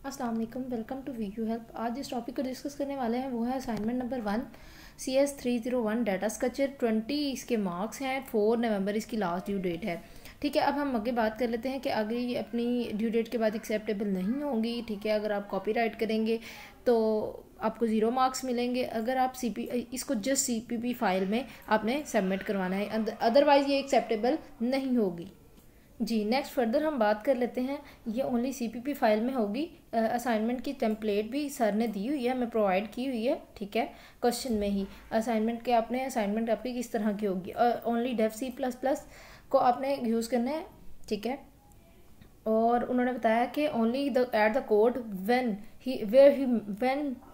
अस्सलाम वालेकुम, welcome to Vu help. आज जिस टॉपिक को डिस्कस करने वाले हैं वो है assignment number 1 CS301 data structure. 20 इसके मार्क्स हैं। 4 नवंबर इसकी लास्ट ड्यू डेट है। ठीक है, अब हम आगे बात कर लेते हैं कि आगे ये अपनी ड्यू डेट के बाद एक्सेप्टेबल नहीं होंगी। ठीक है, अगर आप कॉपीराइट करेंगे तो आपको 0 मार्क्स मिलेंगे। अगर आप इसको जस्ट CPP फाइल में आपने सबमिट करवाना है, अदरवाइज़ ये एक्सेप्टेबल नहीं होगी। जी, नेक्स्ट फर्दर हम बात कर लेते हैं। ये ओनली CPP फाइल में होगी। असाइनमेंट की टेम्पलेट भी सर ने दी हुई है, हमें प्रोवाइड की हुई है। ठीक है, क्वेश्चन में ही असाइनमेंट आपकी किस तरह की होगी। ओनली DevC++ को आपने यूज़ करना है। ठीक है, और उन्होंने बताया कि only at the code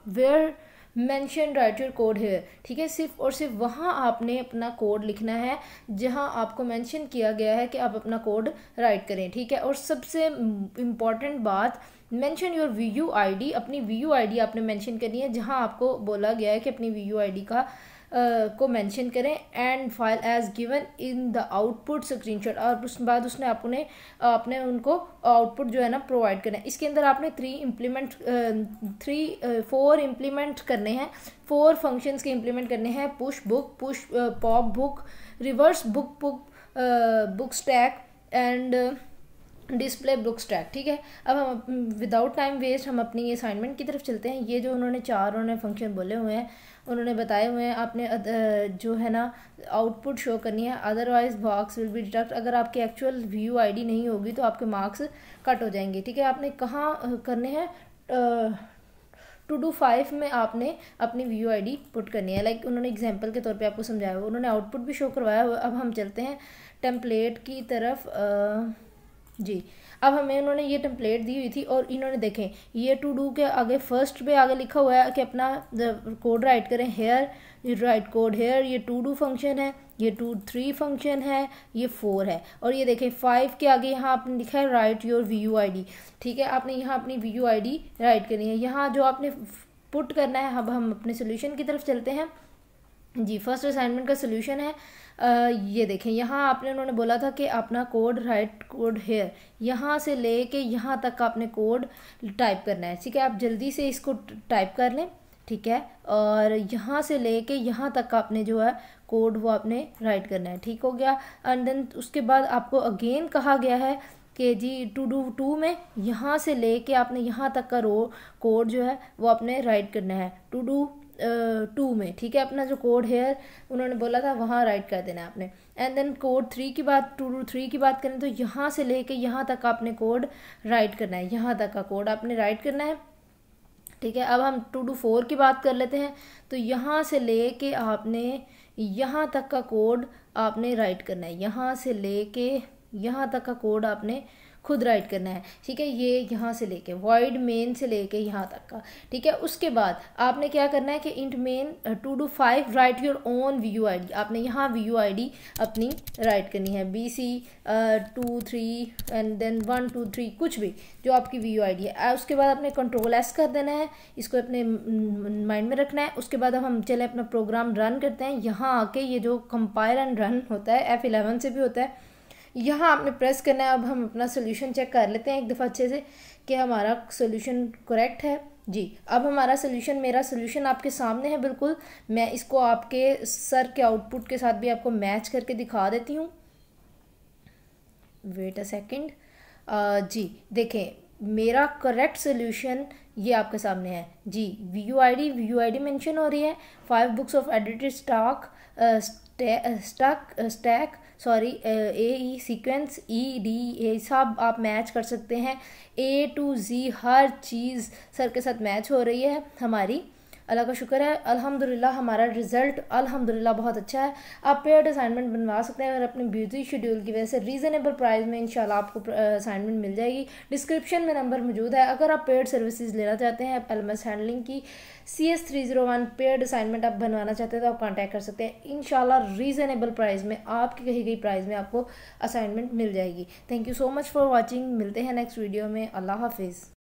where mention write your code है। ठीक है, सिर्फ और सिर्फ वहाँ आपने अपना कोड लिखना है जहाँ आपको मेंशन किया गया है कि आप अपना कोड राइट करें। ठीक है, और सबसे इम्पॉर्टेंट बात, मेंशन योर VUID। अपनी VUID आपने मेंशन करनी है जहाँ आपको बोला गया है कि अपनी VUID को मेंशन करें। And file as given in the output screenshot. और उस बाद उसने आपने उनको आउटपुट जो है ना प्रोवाइड करना है। इसके अंदर आपने 4 इम्प्लीमेंट करने हैं। 4 फंक्शंस के इम्प्लीमेंट करने हैं। Push book, push pop book, reverse book stack and display book stack. ठीक है, अब हम विदाउट टाइम वेस्ट हम अपनी असाइनमेंट की तरफ चलते हैं। ये जो उन्होंने 4 फंक्शन बोले हुए हैं, उन्होंने बताए हुए हैं, आपने जो है ना आउटपुट शो करनी है। Otherwise marks will be deduct. अगर आपकी एक्चुअल VUID नहीं होगी तो आपके मार्क्स कट हो जाएंगे। ठीक है, आपने कहाँ करने हैं, to do 5 में आपने अपनी VUID पुट करनी है। लाइक उन्होंने एग्जांपल के तौर पे आपको समझाया हुआ, उन्होंने आउटपुट भी शो करवाया हुआ। अब हम चलते हैं टेम्पलेट की तरफ। जी, अब हमें उन्होंने ये टेम्पलेट दी हुई थी और इन्होंने देखें ये टू डू के आगे फर्स्ट पे आगे लिखा हुआ है कि अपना कोड राइट करें। Here you write code here, ये टू डू फंक्शन है, ये 3 फंक्शन है, ये 4 है। और ये देखें 5 के आगे यहाँ आपने लिखा है राइट योर VUID। ठीक है, आपने यहाँ अपनी VUID राइट करनी है, यहाँ जो आपने पुट करना है। अब हम अपने सोल्यूशन की तरफ चलते हैं। जी, फर्स्ट असाइनमेंट का सोल्यूशन है। ये देखें यहाँ आपने उन्होंने बोला था कि अपना कोड राइट कोड हेयर, यहाँ से ले के यहाँ तक का आपने कोड टाइप करना है। ठीक है, आप जल्दी से इसको टाइप कर लें। ठीक है, और यहाँ से ले के यहाँ तक का आपने जो है कोड वो आपने राइट करना है। ठीक हो गया। एंड देन उसके बाद आपको अगेन कहा गया है कि जी टू डू 2 में यहाँ से ले के आपने यहाँ तक का कोड जो है वो आपने राइट करना है टू डू 2 में। ठीक है, अपना जो कोड है उन्होंने बोला था वहाँ राइट कर देना है आपने। एंड देन कोड 3 की बात, टू डू 3 की बात करें तो यहाँ से लेके यहाँ तक आपने कोड राइट करना है, यहाँ तक का कोड आपने राइट करना है। ठीक है, अब हम टू डू 4 की बात कर लेते हैं। तो यहाँ से लेके आपने यहाँ तक का कोड आपने राइट करना है, यहाँ से लेके यहाँ तक का कोड आपने खुद राइट करना है। ठीक है, ये यहाँ से लेके वॉइड मेन से लेके यहाँ तक का। ठीक है, उसके बाद आपने क्या करना है कि int main to do 5 write your own VUID। आपने यहाँ VUID अपनी राइट करनी है, BC 2 3 एंड देन 1 2 3 कुछ भी जो आपकी VUID है। उसके बाद आपने Ctrl+S कर देना है, इसको अपने माइंड में रखना है। उसके बाद अब हम चले अपना प्रोग्राम रन करते हैं। यहाँ आके ये जो कंपाइल एंड रन होता है F11 से भी होता है, यहाँ आपने प्रेस करना है। अब हम अपना सोल्यूशन चेक कर लेते हैं एक दफ़ा अच्छे से कि हमारा सोल्यूशन करेक्ट है। जी, अब हमारा सोल्यूशन, मेरा सोल्यूशन आपके सामने है बिल्कुल। मैं इसको आपके सर के आउटपुट के साथ भी आपको मैच करके दिखा देती हूँ। Wait a second. जी देखें, मेरा करेक्ट सोल्यूशन ये आपके सामने है। जी, VUID मेंशन हो रही है। 5 books of edited stack AE sequence ED सब आप मैच कर सकते हैं। A to Z her cheese sir के साथ मैच हो रही है हमारी। अल्लाह का शुक्र है, अल्हम्दुलिल्लाह हमारा रिजल्ट अल्हम्दुलिल्लाह बहुत अच्छा है। आप पेड असाइनमेंट बनवा सकते हैं और अपने बिजी शेड्यूल की वजह से रीज़नेबल प्राइस में इंशाल्लाह आपको असाइनमेंट मिल जाएगी। डिस्क्रिप्शन में नंबर मौजूद है। अगर आप पेड सर्विसेज लेना चाहते हैं LMS हैंडलिंग की, CS301 पेड असाइनमेंट आप बनवाना चाहते हैं तो आप कॉन्टैक्ट कर सकते हैं। इंशाल्लाह रीज़नेबल प्राइस में, आपकी कही गई प्राइस में आपको असाइनमेंट मिल जाएगी। Thank you so much for watching. मिलते हैं नेक्स्ट वीडियो में। अल्लाह हाफिज़।